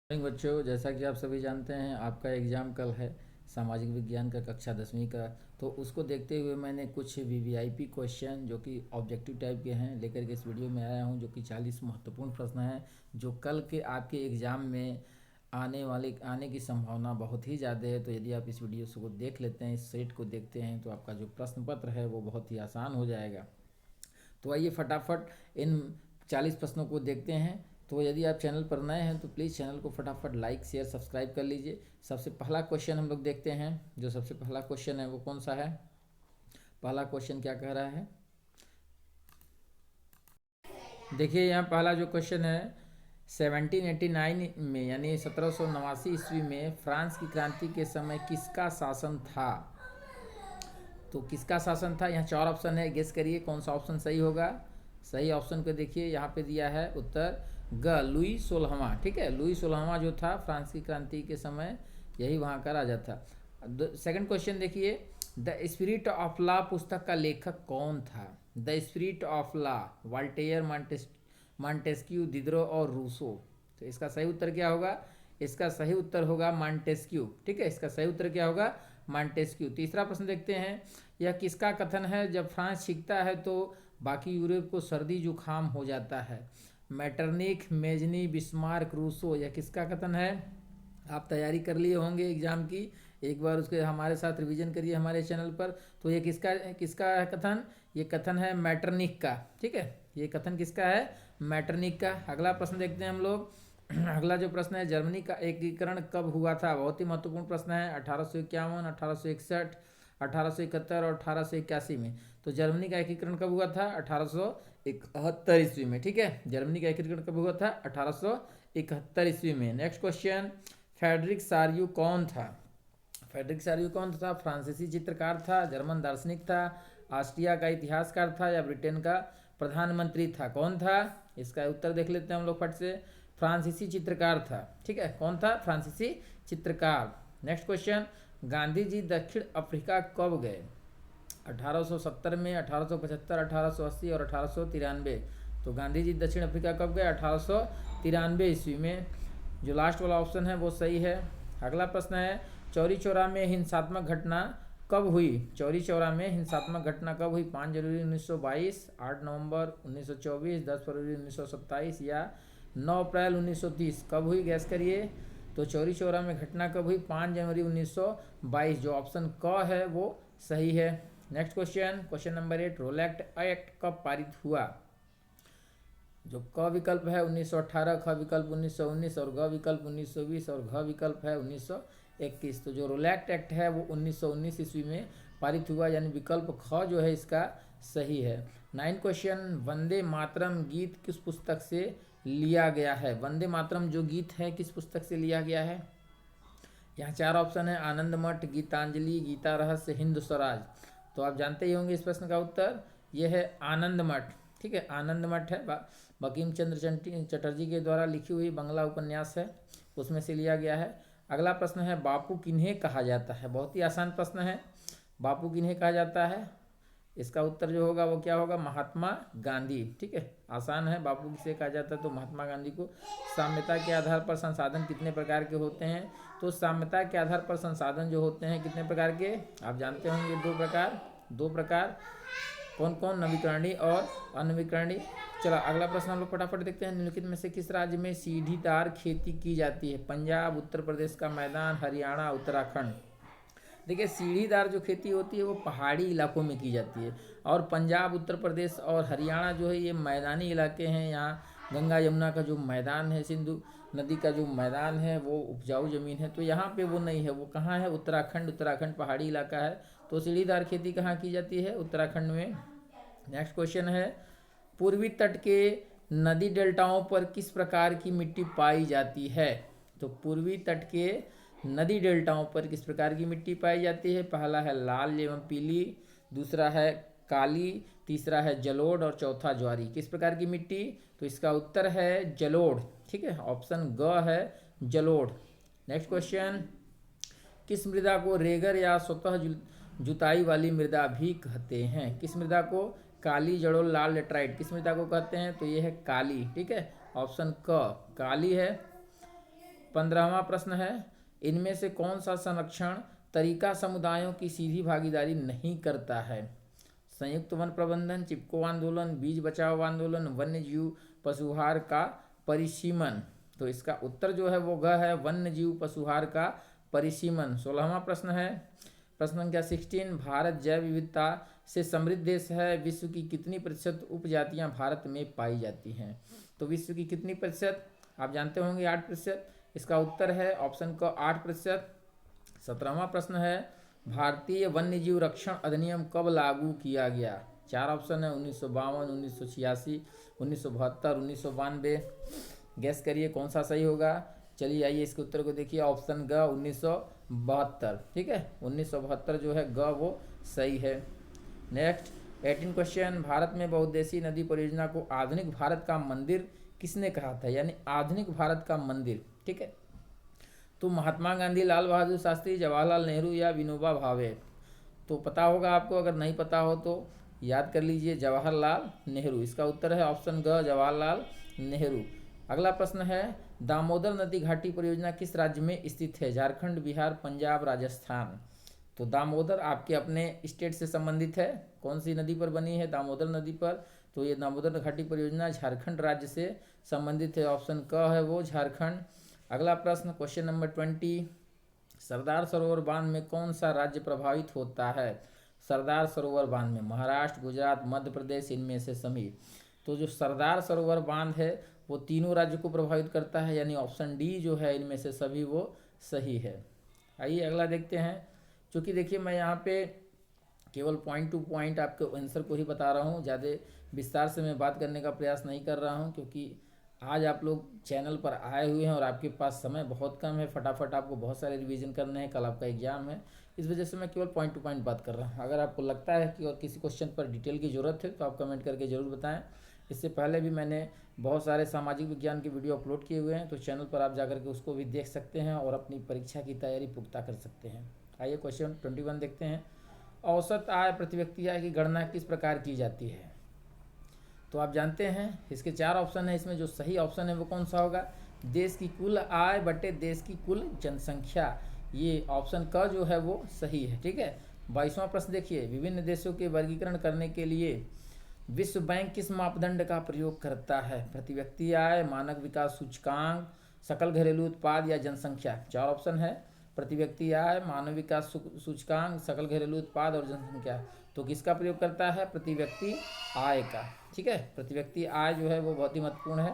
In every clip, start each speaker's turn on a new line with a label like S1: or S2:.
S1: बच्चों, जैसा कि आप सभी जानते हैं आपका एग्ज़ाम कल है सामाजिक विज्ञान का कक्षा 10वीं का। तो उसको देखते हुए मैंने कुछ वीवीआईपी क्वेश्चन जो कि ऑब्जेक्टिव टाइप के हैं लेकर के इस वीडियो में आया हूं, जो कि 40 महत्वपूर्ण प्रश्न हैं जो कल के आपके एग्ज़ाम में आने की संभावना बहुत ही ज़्यादा है। तो यदि आप इस वीडियो को देख लेते हैं, इस सेट को देखते हैं, तो आपका जो प्रश्न पत्र है वो बहुत ही आसान हो जाएगा। तो आइए फटाफट इन 40 प्रश्नों को देखते हैं। तो यदि आप चैनल पर नए हैं तो प्लीज़ चैनल को फटाफट लाइक शेयर सब्सक्राइब कर लीजिए। सबसे पहला क्वेश्चन हम लोग देखते हैं। जो सबसे पहला क्वेश्चन है वो कौन सा है? पहला क्वेश्चन क्या कह रहा है, देखिए यहाँ पहला जो क्वेश्चन है, 1789 में यानी 1789 ईस्वी में फ्रांस की क्रांति के समय किसका शासन था? तो किसका शासन था? यहाँ 4 ऑप्शन है, गेस करिए कौन सा ऑप्शन सही होगा। सही ऑप्शन को देखिए, यहाँ पे दिया है उत्तर ग, लुई 16वां। ठीक है, लुई 16वां जो था फ्रांस की क्रांति के समय यही वहाँ का राजा था। सेकंड क्वेश्चन देखिए, द स्पिरिट ऑफ लॉ पुस्तक का लेखक कौन था? The spirit of law, Voltaire, Montesquieu, Diderot और रूसो। तो इसका सही उत्तर क्या होगा? इसका सही उत्तर होगा मॉन्टेस्क्यू। ठीक है, इसका सही उत्तर क्या होगा? मॉन्टेस्क्यू। तीसरा प्रश्न देखते हैं, यह किसका कथन है, जब फ्रांस सीखता है तो बाकी यूरोप को सर्दी जुकाम हो जाता है? मैटरनिख, मेजनी, बिस्मार्क, रूसो। यह किसका कथन है? आप तैयारी कर लिए होंगे एग्जाम की, एक बार उसके हमारे साथ रिवीजन करिए हमारे चैनल पर। तो ये किसका किसका है कथन? ये कथन है मैटरनिख का। ठीक है, ये कथन किसका है? मैटरनिख का। अगला प्रश्न देखते हैं हम लोग। अगला जो प्रश्न है, जर्मनी का एकीकरण कब हुआ था? बहुत ही महत्वपूर्ण प्रश्न है। 1851, 1861, 1871 और 1881 में। तो जर्मनी का एकीकरण कब हुआ था? 1871 ईस्वी में। ठीक है, जर्मनी का एकीकरण कब हुआ था? 1871 ईस्वी में। नेक्स्ट क्वेश्चन, फ्रेडरिक सारियू कौन था? फ्रेडरिक सारियू कौन था? फ्रांसीसी चित्रकार था, जर्मन दार्शनिक था, ऑस्ट्रिया का इतिहासकार था या ब्रिटेन का प्रधानमंत्री था? कौन था? इसका उत्तर देख लेते हैं हम लोग फट से। फ्रांसीसी चित्रकार था। ठीक है, कौन था? फ्रांसीसी चित्रकार। नेक्स्ट क्वेश्चन, गांधी जी दक्षिण अफ्रीका कब गए? 1870 में, 1875, 1880 और 1893। तो गांधी जी दक्षिण अफ्रीका कब गए? 1893 ईस्वी में। जो लास्ट वाला ऑप्शन है वो सही है। अगला प्रश्न है, चौरी चौरा में हिंसात्मक घटना कब हुई? चौरी चौरा में हिंसात्मक घटना कब हुई? 5 जनवरी 1922, 8 नवंबर 1924, 10 फरवरी 1927 या 9 अप्रैल 1930? कब हुई, गैस करिए। तो चौरी चौरा में घटना कब हुई? 5 जनवरी 1922। जो ऑप्शन क है वो सही है। Next question, question number 8, Rowlatt act कब पारित हुआ? जो क विकल्प है 1918, ख विकल्प 1919 और ग विकल्प 1920 और घ विकल्प है 1921। तो जो रोलैक्ट एक्ट है वो 1919 ईस्वी में पारित हुआ, यानी विकल्प ख जो है इसका सही है। 9 क्वेश्चन, वंदे मातरम गीत किस पुस्तक से लिया गया है? वंदे मातरम जो गीत है किस पुस्तक से लिया गया है? यहाँ 4 ऑप्शन है, आनंद मठ, गीतांजलि, गीता रहस्य, हिंद स्वराज। तो आप जानते ही होंगे इस प्रश्न का उत्तर, ये है आनंद मठ। ठीक है, आनंद मठ है, बंकिम चंद्र चटर्जी के द्वारा लिखी हुई बंगला उपन्यास है, उसमें से लिया गया है। अगला प्रश्न है, बापू किन्हें कहा जाता है? बहुत ही आसान प्रश्न है, बापू किन्हें कहा जाता है? इसका उत्तर जो होगा वो क्या होगा? महात्मा गांधी। ठीक है, आसान है, बापू किसे कहा जाता है? तो महात्मा गांधी को। साम्यता के आधार पर संसाधन कितने प्रकार के होते हैं? तो साम्यता के आधार पर संसाधन जो होते हैं कितने प्रकार के? आप जानते होंगे, 2 प्रकार। 2 प्रकार कौन कौन? नवीकरणीय और अनवीकरणीय। चलो अगला प्रश्न हम लोग फटाफट देखते हैं, निम्नलिखित में से किस राज्य में सीढ़ीदार खेती की जाती है? पंजाब, उत्तर प्रदेश का मैदान, हरियाणा, उत्तराखंड। देखिए, सीढ़ीदार जो खेती होती है वो पहाड़ी इलाकों में की जाती है, और पंजाब, उत्तर प्रदेश और हरियाणा जो है ये मैदानी इलाके हैं। यहाँ गंगा यमुना का जो मैदान है, सिंधु नदी का जो मैदान है वो उपजाऊ ज़मीन है, तो यहाँ पे वो नहीं है। वो कहाँ है? उत्तराखंड। उत्तराखंड पहाड़ी इलाका है, तो सीढ़ीदार खेती कहाँ की जाती है? उत्तराखंड में। नेक्स्ट क्वेश्चन है, पूर्वी तट के नदी डेल्टाओं पर किस प्रकार की मिट्टी पाई जाती है? तो पूर्वी तट के नदी डेल्टाओं पर किस प्रकार की मिट्टी पाई जाती है? पहला है लाल एवं पीली, दूसरा है काली, तीसरा है जलोढ़ और चौथा ज्वारी। किस प्रकार की मिट्टी? तो इसका उत्तर है जलोढ़। ठीक है, ऑप्शन ग है जलोढ़। नेक्स्ट क्वेश्चन, किस मृदा को रेगर या स्वतः जुताई वाली मृदा भी कहते हैं? किस मृदा को? काली, जलोढ़, लाल, लेटराइट। किस मृदा को कहते हैं? तो ये है काली। ठीक है, ऑप्शन क काली है। 15वां प्रश्न है, इनमें से कौन सा संरक्षण तरीका समुदायों की सीधी भागीदारी नहीं करता है? संयुक्त वन प्रबंधन, चिपको आंदोलन, बीज बचाओ आंदोलन, वन्य जीव पशुहार का परिसीमन। तो इसका उत्तर जो है वो ग है, वन्य जीव पशुहार का परिसीमन। 16वां प्रश्न है, प्रश्न संख्या 16, भारत जैव विविधता से समृद्ध देश है, विश्व की कितनी प्रतिशत उपजातियां भारत में पाई जाती हैं? तो विश्व की कितनी प्रतिशत? आप जानते होंगे 8%। इसका उत्तर है ऑप्शन क 8%। 17वां प्रश्न है, भारतीय वन्यजीव रक्षण अधिनियम कब लागू किया गया? 4 ऑप्शन है, 1952, 1986, 1972, 1992। गैस करिए कौन सा सही होगा। चलिए आइए इसके उत्तर को देखिए, ऑप्शन ग 1972। ठीक है, 1972 जो है ग वो सही है। नेक्स्ट 18 क्वेश्चन, भारत में बहुउद्देशीय नदी परियोजना को आधुनिक भारत का मंदिर किसने कहा था? यानी आधुनिक भारत का मंदिर। ठीक है, तो महात्मा गांधी, लाल बहादुर शास्त्री, जवाहरलाल नेहरू या विनोबा भावे? तो पता होगा आपको, अगर नहीं पता हो तो याद कर लीजिए, जवाहरलाल नेहरू। इसका उत्तर है ऑप्शन ग, जवाहरलाल नेहरू। अगला प्रश्न है, दामोदर नदी घाटी परियोजना किस राज्य में स्थित है? झारखंड, बिहार, पंजाब, राजस्थान? तो दामोदर आपके अपने स्टेट से संबंधित है। कौन सी नदी पर बनी है? दामोदर नदी पर। तो ये दामोदर घाटी परियोजना झारखंड राज्य से संबंधित है, ऑप्शन क है वो, झारखंड। अगला प्रश्न, क्वेश्चन नंबर 20, सरदार सरोवर बांध में कौन सा राज्य प्रभावित होता है? सरदार सरोवर बांध में महाराष्ट्र, गुजरात, मध्य प्रदेश, इनमें से सभी। तो जो सरदार सरोवर बांध है वो तीनों राज्य को प्रभावित करता है, यानी ऑप्शन डी जो है इनमें से सभी वो सही है। आइए अगला देखते हैं। चूँकि देखिए मैं यहाँ पे केवल पॉइंट टू पॉइंट आपके आंसर को ही बता रहा हूँ, ज़्यादा विस्तार से मैं बात करने का प्रयास नहीं कर रहा हूँ, क्योंकि आज आप लोग चैनल पर आए हुए हैं और आपके पास समय बहुत कम है, फटाफट आपको बहुत सारे रिवीजन करने हैं, कल आपका एग्जाम है। इस वजह से मैं केवल पॉइंट टू पॉइंट बात कर रहा हूँ। अगर आपको लगता है कि और किसी क्वेश्चन पर डिटेल की ज़रूरत है तो आप कमेंट करके ज़रूर बताएं। इससे पहले भी मैंने बहुत सारे सामाजिक विज्ञान के वीडियो अपलोड किए हुए हैं, तो चैनल पर आप जाकर के उसको भी देख सकते हैं और अपनी परीक्षा की तैयारी पुख्ता कर सकते हैं। आइए क्वेश्चन 21 देखते हैं। औसत आय प्रति व्यक्ति आय की गणना किस प्रकार की जाती है? तो आप जानते हैं इसके 4 ऑप्शन है, इसमें जो सही ऑप्शन है वो कौन सा होगा? देश की कुल आय बटे देश की कुल जनसंख्या। ये ऑप्शन का जो है वो सही है। ठीक है, 22वां प्रश्न देखिए, विभिन्न देशों के वर्गीकरण करने के लिए विश्व बैंक किस मापदंड का प्रयोग करता है? प्रति व्यक्ति आय, मानक विकास सूचकांक, सकल घरेलू उत्पाद या जनसंख्या? 4 ऑप्शन है, प्रति व्यक्ति आय, मानव विकास सूचकांक, सकल घरेलू उत्पाद और जनसंख्या। तो किसका प्रयोग करता है? प्रति व्यक्ति आय का। ठीक है, प्रति व्यक्ति आय जो है वो बहुत ही महत्वपूर्ण है।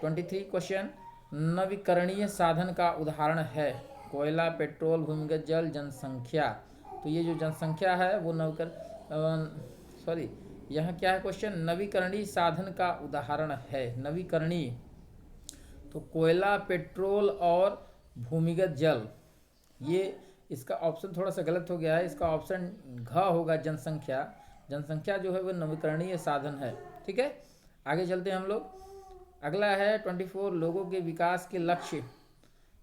S1: 23 क्वेश्चन, नवीकरणीय साधन का उदाहरण है? कोयला, पेट्रोल, भूमिगत जल, जनसंख्या। तो ये जो जनसंख्या है वो यहाँ क्या है क्वेश्चन? नवीकरणीय साधन का उदाहरण है। नवीकरणीय तो कोयला, पेट्रोल और भूमिगत जल। ये इसका ऑप्शन थोड़ा सा गलत हो गया है, इसका ऑप्शन घ होगा, जनसंख्या। जनसंख्या जो है वो नवीकरणीय साधन है। ठीक है, आगे चलते हैं हम लोग। अगला है 24, लोगों के विकास के लक्ष्य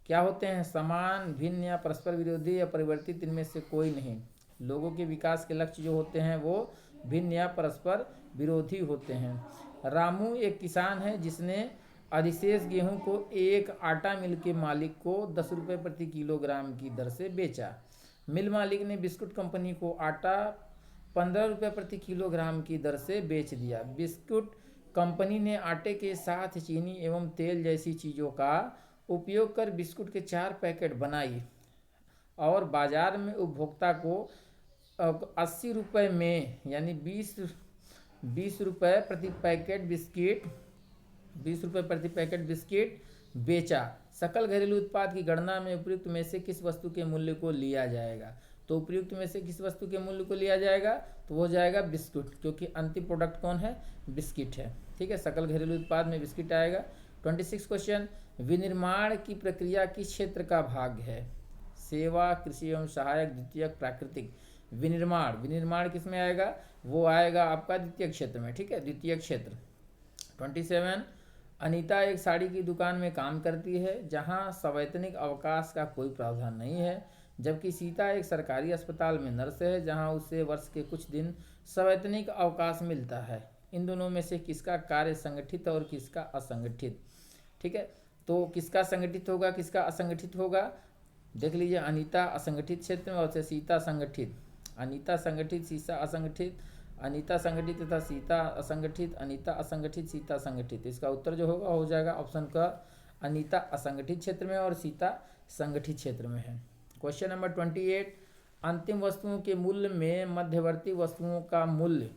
S1: क्या होते हैं? समान, भिन्न या परस्पर विरोधी या परिवर्तित, इनमें से कोई नहीं। लोगों के विकास के लक्ष्य जो होते हैं वो भिन्न या परस्पर विरोधी होते हैं। रामू एक किसान है जिसने अधिशेष गेहूं को एक आटा मिल के मालिक को 10 रुपये प्रति किलोग्राम की दर से बेचा। मिल मालिक ने बिस्कुट कंपनी को आटा 15 रुपये प्रति किलोग्राम की दर से बेच दिया। बिस्कुट कंपनी ने आटे के साथ चीनी एवं तेल जैसी चीज़ों का उपयोग कर बिस्कुट के 4 पैकेट बनाई और बाजार में उपभोक्ता को 80 रुपये में, यानी 20 रुपये प्रति पैकेट बिस्किट, 20 रुपये प्रति पैकेट बिस्किट बेचा। सकल घरेलू उत्पाद की गणना में उपयुक्त में से किस वस्तु के मूल्य को लिया जाएगा? तो उपयुक्त में से किस वस्तु के मूल्य को लिया जाएगा? तो वो जाएगा बिस्कुट, क्योंकि अंतिम प्रोडक्ट कौन है? बिस्किट है। ठीक है, सकल घरेलू उत्पाद में बिस्किट आएगा। 26 क्वेश्चन, विनिर्माण की प्रक्रिया किस क्षेत्र का भाग है? सेवा, कृषि एवं सहायक, द्वितीयक, प्राकृतिक। विनिर्माण किस में आएगा? वो आएगा आपका द्वितीय क्षेत्र में। ठीक है, द्वितीय क्षेत्र। 27, अनीता एक साड़ी की दुकान में काम करती है जहां सवैतनिक अवकाश का कोई प्रावधान नहीं है, जबकि सीता एक सरकारी अस्पताल में नर्स है जहां उसे वर्ष के कुछ दिन सवैतनिक अवकाश मिलता है। इन दोनों में से किसका कार्य संगठित और किसका असंगठित? ठीक है, तो किसका संगठित होगा, किसका असंगठित होगा, देख लीजिए। अनीता असंगठित क्षेत्र में और सीता संगठित। अनीता संगठित, सीता असंगठित, अनीता संगठित तथा सीता असंगठित, अनीता असंगठित, सीता संगठित। इसका उत्तर जो होगा हो जाएगा ऑप्शन का, अनीता असंगठित क्षेत्र में और सीता संगठित क्षेत्र में है। क्वेश्चन नंबर 28, अंतिम वस्तुओं के मूल्य में मध्यवर्ती वस्तुओं का मूल्य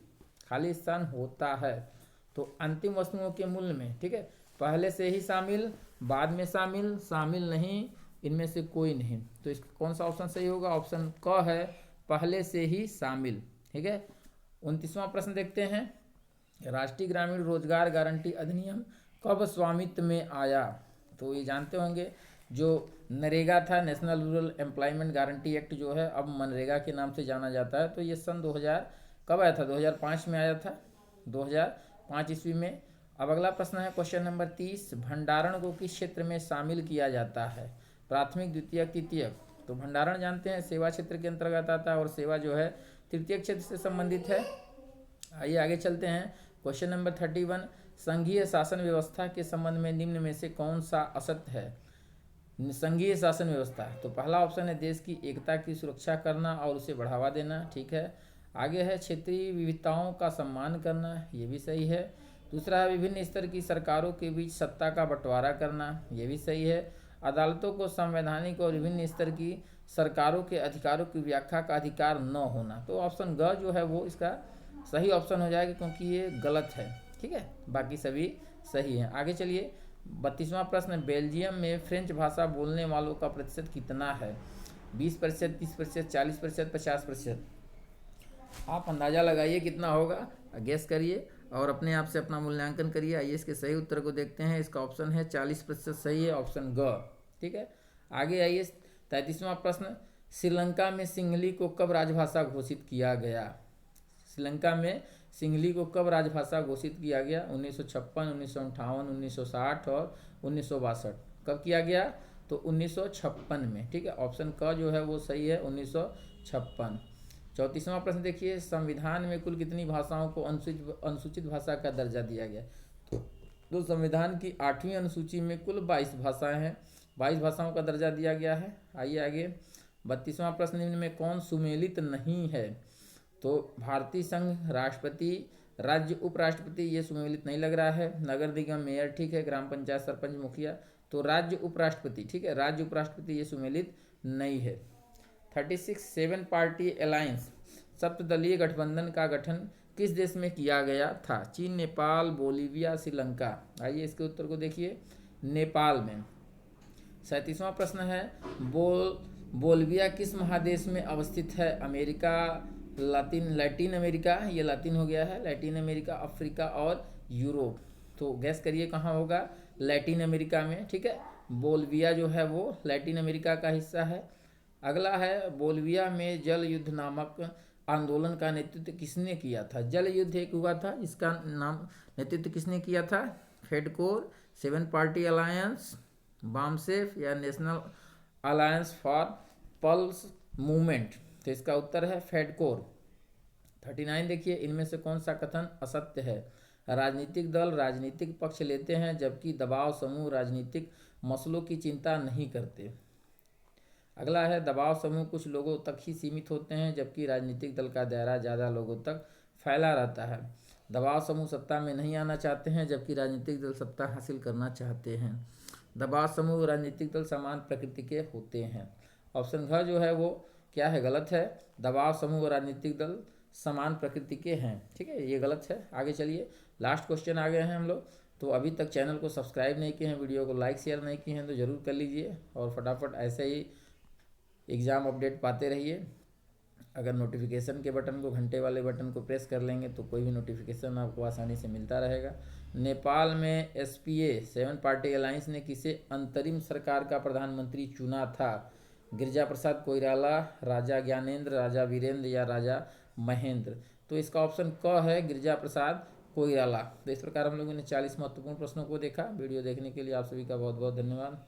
S1: खाली स्थान होता है। तो अंतिम वस्तुओं के मूल्य में, ठीक है, पहले से ही शामिल, बाद में शामिल, शामिल नहीं, इनमें से कोई नहीं। तो इस कौन सा ऑप्शन सही होगा, ऑप्शन क है, पहले से ही शामिल। ठीक है। 29वां प्रश्न देखते हैं, राष्ट्रीय ग्रामीण रोजगार गारंटी अधिनियम कब स्वामित्व में आया। तो ये जानते होंगे, जो नरेगा था, national rural employment guarantee act जो है अब मनरेगा के नाम से जाना जाता है। तो ये सन 2000 कब आया था, 2005 में आया था, 2005 ईस्वी में। अब अगला प्रश्न है क्वेश्चन नंबर 30, भंडारण को किस क्षेत्र में शामिल किया जाता है, प्राथमिक, द्वितीयक, तृतीयक। तो भंडारण जानते हैं सेवा क्षेत्र के अंतर्गत आता है और सेवा जो है तृतीयक क्षेत्र से संबंधित है। आइए आगे चलते हैं। क्वेश्चन नंबर 31, संघीय शासन व्यवस्था के संबंध में निम्न में से कौन सा असत्य है। संघीय शासन व्यवस्था, तो पहला ऑप्शन है देश की एकता की सुरक्षा करना और उसे बढ़ावा देना, ठीक है। आगे है क्षेत्रीय विविधताओं का सम्मान करना, ये भी सही है। दूसरा है विभिन्न स्तर की सरकारों के बीच सत्ता का बंटवारा करना, ये भी सही है। अदालतों को संवैधानिक और विभिन्न स्तर की सरकारों के अधिकारों की व्याख्या का अधिकार न होना। तो ऑप्शन ग जो है वो इसका सही ऑप्शन हो जाएगा, क्योंकि ये गलत है, ठीक है, बाकी सभी सही हैं। आगे चलिए, 32वां प्रश्न, बेल्जियम में फ्रेंच भाषा बोलने वालों का प्रतिशत कितना है, 20%, 30%, 40%, 50%। आप अंदाज़ा लगाइए कितना होगा, गेस करिए और अपने आप से अपना मूल्यांकन करिए। आइए इसके सही उत्तर को देखते हैं। इसका ऑप्शन है 40% सही है, ऑप्शन ग, ठीक है। आगे आइए 33वां प्रश्न, श्रीलंका में सिंहली को कब राजभाषा घोषित किया गया। श्रीलंका में सिंहली को कब राजभाषा घोषित किया गया, 1956, 1958, 1960 और 1962। कब किया गया, तो 1956 में, ठीक है। ऑप्शन क जो है वो सही है, 1956। 34वां प्रश्न देखिए, संविधान में कुल कितनी भाषाओं को अनुसूचित भाषा का दर्जा दिया गया। तो संविधान की 8वीं अनुसूची में कुल 22 भाषाएं हैं, 22 भाषाओं का दर्जा दिया गया है। आइए आगे, 32वां प्रश्न, निम्न में कौन सुमेलित नहीं है। तो भारतीय संघ, राष्ट्रपति, राज्य उपराष्ट्रपति, ये सुमेलित नहीं लग रहा है। नगर निगम, मेयर, ठीक है। ग्राम पंचायत, सरपंच, मुखिया, तो राज्य उपराष्ट्रपति, ठीक है, राज्य उपराष्ट्रपति ये सुमेलित नहीं है। 36, 7 पार्टी अलायंस, सप्तदलीय गठबंधन का गठन किस देश में किया गया था, चीन, नेपाल, बोलीविया, श्रीलंका। आइए इसके उत्तर को देखिए, नेपाल में। 37वां प्रश्न है, बोलीविया किस महादेश में अवस्थित है, अमेरिका, लैटिन अमेरिका, ये लैटिन हो गया है, लैटिन अमेरिका, अफ्रीका और यूरोप। तो गैस करिए कहाँ होगा, लैटिन अमेरिका में, ठीक है। बोलीविया जो है वो लैटिन अमेरिका का हिस्सा है। अगला है, बोलीविया में जल युद्ध नामक आंदोलन का नेतृत्व किसने किया था। जल युद्ध एक हुआ था, इसका नाम नेतृत्व किसने किया था, फेडकोर, 7 पार्टी अलायंस, बामसेफ या national alliance for pulse movement. तो इसका उत्तर है फेडकोर। 39 देखिए, इनमें से कौन सा कथन असत्य है। राजनीतिक दल राजनीतिक पक्ष लेते हैं जबकि दबाव समूह राजनीतिक मसलों की चिंता नहीं करते। अगला है, दबाव समूह कुछ लोगों तक ही सीमित होते हैं जबकि राजनीतिक दल का दायरा ज़्यादा लोगों तक फैला रहता है। दबाव समूह सत्ता में नहीं आना चाहते हैं जबकि राजनीतिक दल सत्ता हासिल करना चाहते हैं। दबाव समूह राजनीतिक दल समान प्रकृति के होते हैं। ऑप्शन घ जो है वो क्या है, गलत है। दबाव समूह और राजनीतिक दल समान प्रकृति के हैं, ठीक है, ये गलत है। आगे चलिए, लास्ट क्वेश्चन आ गए हैं हम लोग। तो अभी तक चैनल को सब्सक्राइब नहीं किए हैं, वीडियो को लाइक शेयर नहीं किए हैं तो ज़रूर कर लीजिए और फटाफट ऐसे ही एग्ज़ाम अपडेट पाते रहिए। अगर नोटिफिकेशन के बटन को, घंटे वाले बटन को प्रेस कर लेंगे तो कोई भी नोटिफिकेशन आपको आसानी से मिलता रहेगा। नेपाल में SPA 7 पार्टी अलायंस ने किसे अंतरिम सरकार का प्रधानमंत्री चुना था। गिरिजा प्रसाद कोइराला, राजा ज्ञानेंद्र, राजा वीरेंद्र या राजा महेंद्र। तो इसका ऑप्शन क है, गिरिजा प्रसाद कोइराला। तो इस प्रकार हम लोगों ने 40 महत्वपूर्ण प्रश्नों को देखा। वीडियो देखने के लिए आप सभी का बहुत बहुत धन्यवाद।